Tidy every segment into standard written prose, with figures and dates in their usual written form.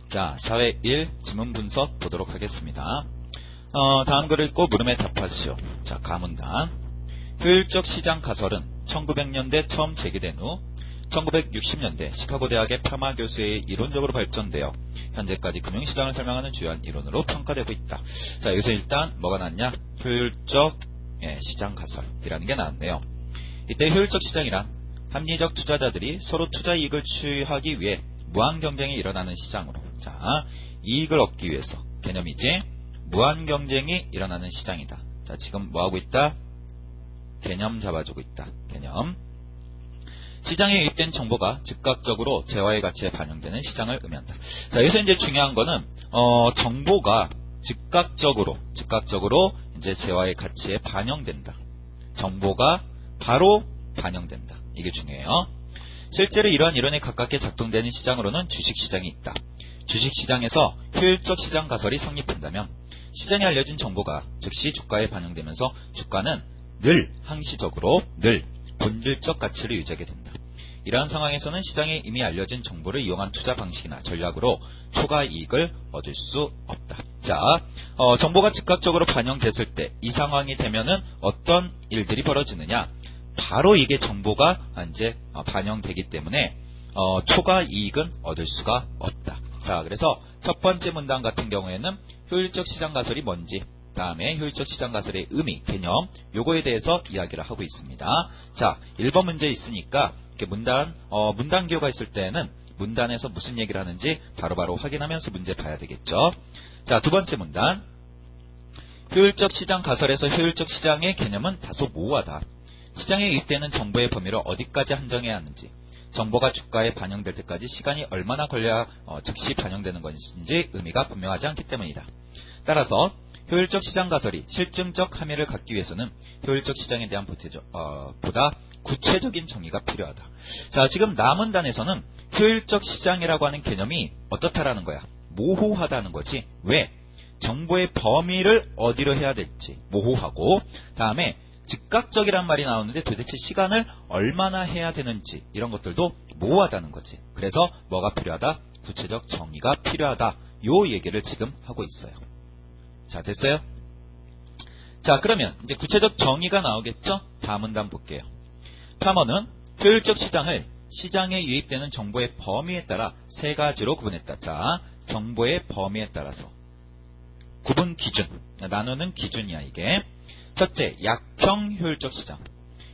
자, 사회 1 지문 분석 보도록 하겠습니다. 다음 글을 읽고 물음에 답하시오. 자, 가문단. 효율적 시장 가설은 1900년대 처음 제기된 후 1960년대 시카고 대학의 파마 교수에 의해 이론적으로 발전되어 현재까지 금융시장을 설명하는 주요한 이론으로 평가되고 있다. 자, 여기서 일단 뭐가 나왔냐? 효율적 시장 가설이라는 게 나왔네요. 이때 효율적 시장이란 합리적 투자자들이 서로 투자 이익을 취하기 위해 무한 경쟁이 일어나는 시장으로, 자, 이익을 얻기 위해서 개념이지 무한 경쟁이 일어나는 시장이다. 자, 지금 뭐하고 있다? 개념 잡아주고 있다. 개념. 시장에 유입된 정보가 즉각적으로 재화의 가치에 반영되는 시장을 의미한다. 자, 여기서 이제 중요한 거는 정보가 즉각적으로 이제 재화의 가치에 반영된다. 정보가 바로 반영된다. 이게 중요해요. 실제로 이러한 이론에 가깝게 작동되는 시장으로는 주식시장이 있다. 주식시장에서 효율적 시장 가설이 성립한다면 시장에 알려진 정보가 즉시 주가에 반영되면서 주가는 늘 항시적으로 늘 본질적 가치를 유지하게 된다. 이러한 상황에서는 시장에 이미 알려진 정보를 이용한 투자 방식이나 전략으로 초과 이익을 얻을 수 없다. 자, 정보가 즉각적으로 반영됐을 때 이 상황이 되면은 어떤 일들이 벌어지느냐? 바로 이게 정보가 이제 반영되기 때문에 초과 이익은 얻을 수가 없다. 자, 그래서 첫 번째 문단 같은 경우에는 효율적 시장 가설이 뭔지, 다음에 효율적 시장 가설의 의미, 개념, 요거에 대해서 이야기를 하고 있습니다. 자, 1번 문제 있으니까 이렇게 문단 기호가 있을 때는 문단에서 무슨 얘기를 하는지 바로바로 확인하면서 문제 봐야 되겠죠. 자, 두 번째 문단. 효율적 시장 가설에서 효율적 시장의 개념은 다소 모호하다. 시장에 유입되는 정보의 범위를 어디까지 한정해야 하는지, 정보가 주가에 반영될 때까지 시간이 얼마나 걸려야 즉시 반영되는 것인지 의미가 분명하지 않기 때문이다. 따라서 효율적 시장 가설이 실증적 함의를 갖기 위해서는 효율적 시장에 대한 보다 구체적인 정의가 필요하다. 자, 지금 남문단에서는 효율적 시장이라고 하는 개념이 어떻다라는 거야? 모호하다는 거지. 왜? 정보의 범위를 어디로 해야 될지 모호하고, 다음에 즉각적이란 말이 나오는데 도대체 시간을 얼마나 해야 되는지 이런 것들도 모호하다는 거지. 그래서 뭐가 필요하다? 구체적 정의가 필요하다. 요 얘기를 지금 하고 있어요. 자, 됐어요? 자, 그러면 이제 구체적 정의가 나오겠죠? 다음 문단 볼게요. 탐험은 효율적 시장을 시장에 유입되는 정보의 범위에 따라 세 가지로 구분했다. 자, 정보의 범위에 따라서 구분 기준, 나누는 기준이야 이게. 첫째, 약형 효율적 시장.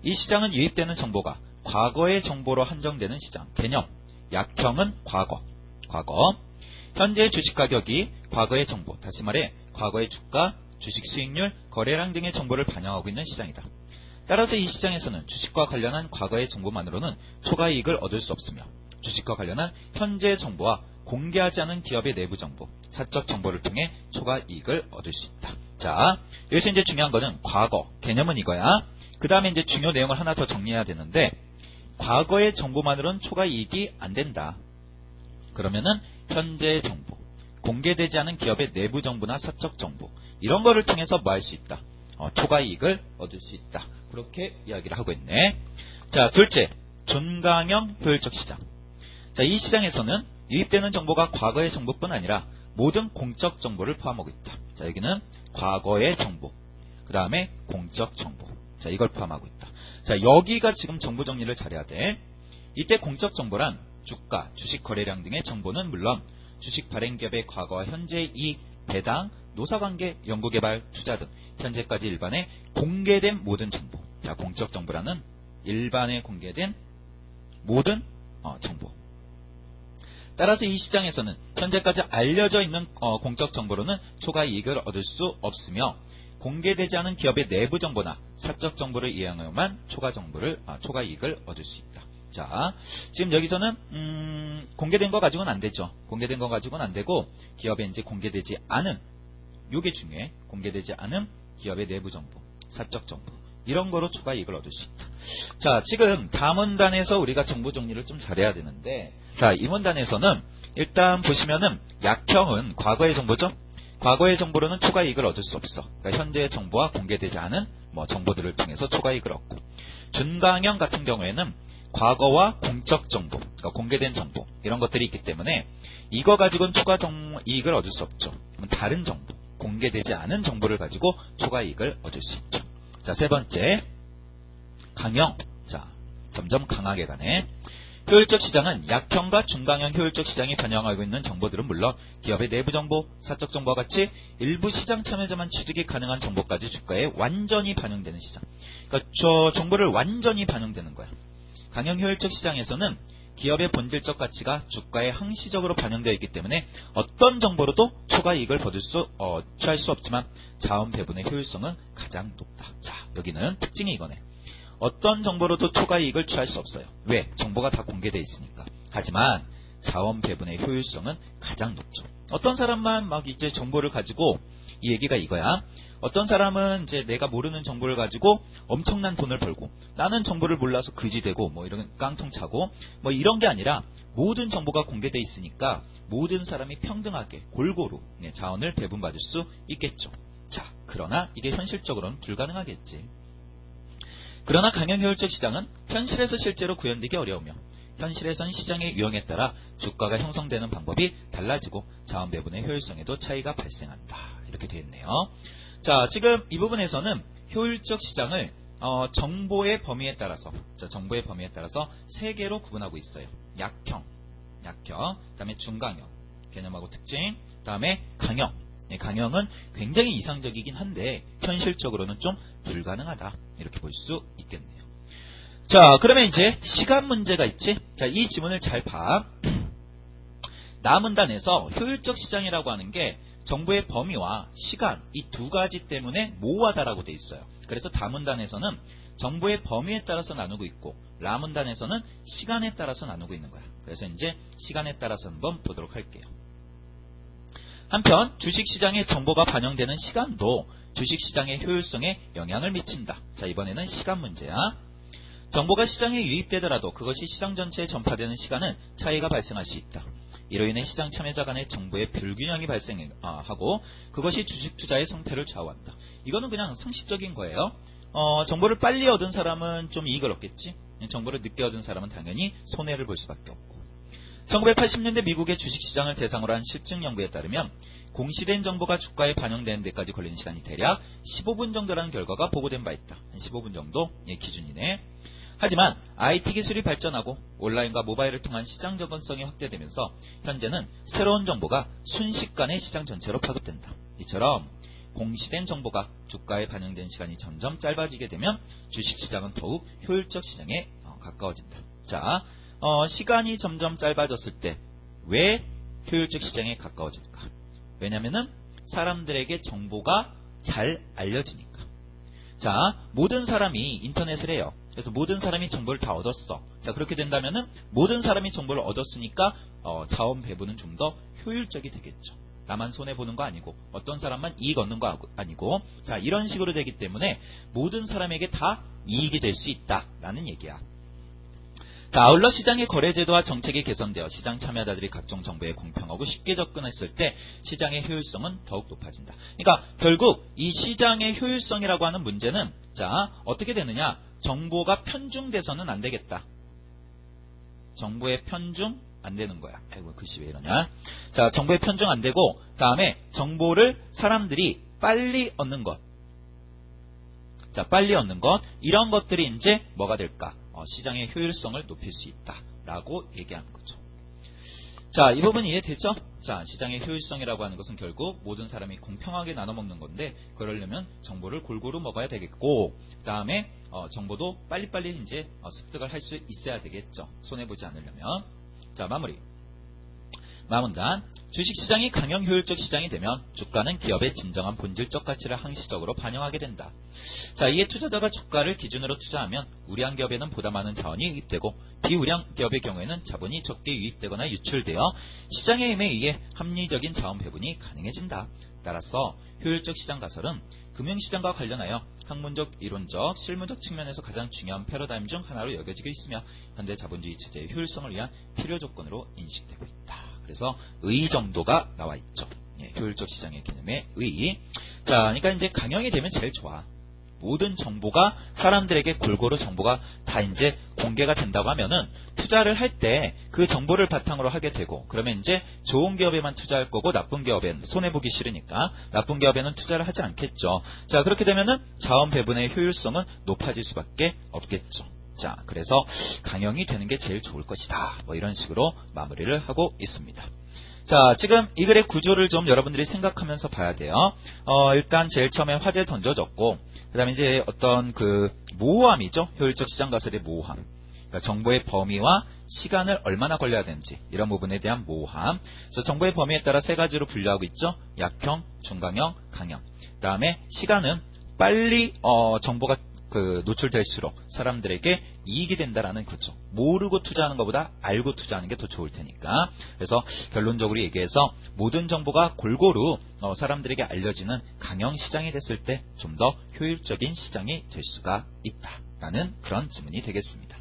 이 시장은 유입되는 정보가 과거의 정보로 한정되는 시장. 개념, 약형은 과거. 현재의 주식 가격이 과거의 정보, 다시 말해 과거의 주가, 주식 수익률, 거래량 등의 정보를 반영하고 있는 시장이다. 따라서 이 시장에서는 주식과 관련한 과거의 정보만으로는 초과 이익을 얻을 수 없으며 주식과 관련한 현재의 정보와 공개하지 않은 기업의 내부 정보, 사적 정보를 통해 초과 이익을 얻을 수 있다. 자, 여기서 이제 중요한 거는 과거, 개념은 이거야. 그 다음에 이제 중요 내용을 하나 더 정리해야 되는데, 과거의 정보만으로는 초과 이익이 안 된다. 그러면은 현재의 정보, 공개되지 않은 기업의 내부 정보나 사적 정보, 이런 거를 통해서 뭐 할 수 있다? 초과 이익을 얻을 수 있다. 그렇게 이야기를 하고 있네. 자, 둘째, 준강형 효율적 시장. 자, 이 시장에서는 유입되는 정보가 과거의 정보뿐 아니라 모든 공적 정보를 포함하고 있다. 자, 여기는 과거의 정보, 그 다음에 공적 정보. 자, 이걸 포함하고 있다. 자, 여기가 지금 정보 정리를 잘해야 돼. 이때 공적 정보란 주가, 주식 거래량 등의 정보는 물론 주식 발행기업의 과거와 현재의 이익, 배당, 노사관계, 연구개발, 투자 등 현재까지 일반에 공개된 모든 정보. 자, 공적 정보라는 일반에 공개된 모든 정보. 따라서 이 시장에서는 현재까지 알려져 있는 공적 정보로는 초과 이익을 얻을 수 없으며 공개되지 않은 기업의 내부 정보나 사적 정보를 이용하여만 초과 이익을 얻을 수 있다. 자, 지금 여기서는 공개된 거 가지고는 안 되죠. 공개된 거 가지고는 안 되고 기업에 이제 공개되지 않은, 요게 중요해. 공개되지 않은 기업의 내부 정보, 사적 정보, 이런 거로 초과 이익을 얻을 수 있다. 자, 지금 다음 문단에서 우리가 정보 정리를 좀 잘해야 되는데, 자, 이 문단에서는 일단 보시면은 약형은 과거의 정보죠. 과거의 정보로는 초과 이익을 얻을 수 없어. 그러니까 현재의 정보와 공개되지 않은 정보들을 통해서 초과 이익을 얻고, 준강형 같은 경우에는 과거와 공적 정보, 그러니까 공개된 정보 이런 것들이 있기 때문에 이거 가지고는 초과 이익을 얻을 수 없죠. 그럼 다른 정보, 공개되지 않은 정보를 가지고 초과 이익을 얻을 수 있죠. 자, 세 번째, 강형. 자, 점점 강하게 가네. 효율적 시장은 약형과 중강형 효율적 시장이 반영하고 있는 정보들은 물론 기업의 내부 정보, 사적 정보와 같이 일부 시장 참여자만 취득이 가능한 정보까지 주가에 완전히 반영되는 시장. 그러니까 저 정보를 완전히 반영되는 거야. 강형 효율적 시장에서는 기업의 본질적 가치가 주가에 항시적으로 반영되어 있기 때문에 어떤 정보로도 초과 이익을 취할 수 없지만 자원 배분의 효율성은 가장 높다. 자, 여기는 특징이 이거네. 어떤 정보로도 초과 이익을 취할 수 없어요. 왜? 정보가 다 공개되어 있으니까. 하지만 자원 배분의 효율성은 가장 높죠. 어떤 사람만 막 이제 정보를 가지고 이 얘기가 이거야. 어떤 사람은 이제 내가 모르는 정보를 가지고 엄청난 돈을 벌고 나는 정보를 몰라서 그지되고 뭐 이런 깡통 차고 뭐 이런 게 아니라 모든 정보가 공개되어 있으니까 모든 사람이 평등하게 골고루 자원을 배분받을 수 있겠죠. 자, 그러나 이게 현실적으로는 불가능하겠지. 그러나 강형 효율적 시장은 현실에서 실제로 구현되기 어려우며 현실에선 시장의 유형에 따라 주가가 형성되는 방법이 달라지고 자원 배분의 효율성에도 차이가 발생한다. 이렇게 되어 있네요. 자, 지금 이 부분에서는 효율적 시장을 정보의 범위에 따라서 정보의 범위에 따라서 세 개로 구분하고 있어요. 약형, 그다음에 중강형, 개념하고 특징, 그다음에 강형. 강형은 굉장히 이상적이긴 한데 현실적으로는 좀 불가능하다. 이렇게 볼 수 있겠네요. 자, 그러면 이제 시간 문제가 있지? 자, 이 지문을 잘 봐. 나문단에서 효율적 시장이라고 하는 게 정보의 범위와 시간 이 두 가지 때문에 모호하다라고 돼 있어요. 그래서 다문단에서는 정보의 범위에 따라서 나누고 있고 라문단에서는 시간에 따라서 나누고 있는 거야. 그래서 이제 시간에 따라서 한번 보도록 할게요. 한편 주식시장에 정보가 반영되는 시간도 주식시장의 효율성에 영향을 미친다. 자, 이번에는 시간 문제야. 정보가 시장에 유입되더라도 그것이 시장 전체에 전파되는 시간은 차이가 발생할 수 있다. 이로 인해 시장 참여자 간의 정보의 불균형이 발생하고 그것이 주식 투자의 성패를 좌우한다. 이거는 그냥 상식적인 거예요. 정보를 빨리 얻은 사람은 좀 이익을 얻겠지. 정보를 늦게 얻은 사람은 당연히 손해를 볼 수밖에 없고. 1980년대 미국의 주식시장을 대상으로 한 실증 연구에 따르면 공시된 정보가 주가에 반영되는 데까지 걸리는 시간이 대략 15분 정도라는 결과가 보고된 바 있다. 15분 정도 기준이네. 하지만 IT 기술이 발전하고 온라인과 모바일을 통한 시장 접근성이 확대되면서 현재는 새로운 정보가 순식간에 시장 전체로 파급된다. 이처럼 공시된 정보가 주가에 반영된 시간이 점점 짧아지게 되면 주식시장은 더욱 효율적 시장에 가까워진다. 자, 시간이 점점 짧아졌을 때 왜 효율적 시장에 가까워질까? 왜냐면은 사람들에게 정보가 잘 알려지니까. 자, 모든 사람이 인터넷을 해요. 그래서 모든 사람이 정보를 다 얻었어. 자, 그렇게 된다면은 모든 사람이 정보를 얻었으니까 자원 배분은 좀 더 효율적이 되겠죠. 나만 손해보는 거 아니고 어떤 사람만 이익 얻는 거 아니고 자, 이런 식으로 되기 때문에 모든 사람에게 다 이익이 될 수 있다라는 얘기야. 자, 아울러 시장의 거래제도와 정책이 개선되어 시장 참여자들이 각종 정보에 공평하고 쉽게 접근했을 때 시장의 효율성은 더욱 높아진다. 그러니까 결국 이 시장의 효율성이라고 하는 문제는 자, 어떻게 되느냐? 정보가 편중돼서는 안 되겠다. 정보의 편중 안 되는 거야. 아이고, 글씨 왜 이러냐? 자, 정보의 편중 안 되고 다음에 정보를 사람들이 빨리 얻는 것. 자, 빨리 얻는 것. 이런 것들이 이제 뭐가 될까? 시장의 효율성을 높일 수 있다라고 얘기하는 거죠. 자, 이 부분 이해되죠? 자, 시장의 효율성이라고 하는 것은 결국 모든 사람이 공평하게 나눠 먹는 건데 그러려면 정보를 골고루 먹어야 되겠고 그 다음에 정보도 빨리빨리 이제 습득을 할 수 있어야 되겠죠. 손해보지 않으려면. 자, 마문단. 주식시장이 강형 효율적 시장이 되면 주가는 기업의 진정한 본질적 가치를 항시적으로 반영하게 된다. 자, 이에 투자자가 주가를 기준으로 투자하면 우량 기업에는 보다 많은 자원이 유입되고 비우량 기업의 경우에는 자본이 적게 유입되거나 유출되어 시장의 힘에 의해 합리적인 자원 배분이 가능해진다. 따라서 효율적 시장 가설은 금융시장과 관련하여 학문적, 이론적, 실무적 측면에서 가장 중요한 패러다임 중 하나로 여겨지고 있으며 현대 자본주의 체제의 효율성을 위한 필요 조건으로 인식되고 있다. 그래서 의 정도가 나와 있죠. 예, 효율적 시장의 개념의 의. 자, 그러니까 이제 강형이 되면 제일 좋아. 모든 정보가 사람들에게 골고루 정보가 다 이제 공개가 된다고 하면은 투자를 할 때 그 정보를 바탕으로 하게 되고, 그러면 이제 좋은 기업에만 투자할 거고 나쁜 기업엔 손해보기 싫으니까 나쁜 기업에는 투자를 하지 않겠죠. 자, 그렇게 되면은 자원 배분의 효율성은 높아질 수밖에 없겠죠. 자, 그래서 강형이 되는 게 제일 좋을 것이다. 뭐 이런 식으로 마무리를 하고 있습니다. 자, 지금 이 글의 구조를 좀 여러분들이 생각하면서 봐야 돼요. 일단 제일 처음에 화제 던져졌고, 그 다음에 이제 어떤 그 모호함이죠. 효율적 시장 가설의 모호함. 그러니까 정보의 범위와 시간을 얼마나 걸려야 되는지, 이런 부분에 대한 모호함. 그래서 정보의 범위에 따라 세 가지로 분류하고 있죠. 약형, 중강형, 강형. 그 다음에 시간은 빨리 정보가 노출될수록 사람들에게 이익이 된다라는 거죠. 모르고 투자하는 것보다 알고 투자하는 게 더 좋을 테니까. 그래서 결론적으로 얘기해서 모든 정보가 골고루 사람들에게 알려지는 강형 시장이 됐을 때 좀 더 효율적인 시장이 될 수가 있다라는 그런 지문이 되겠습니다.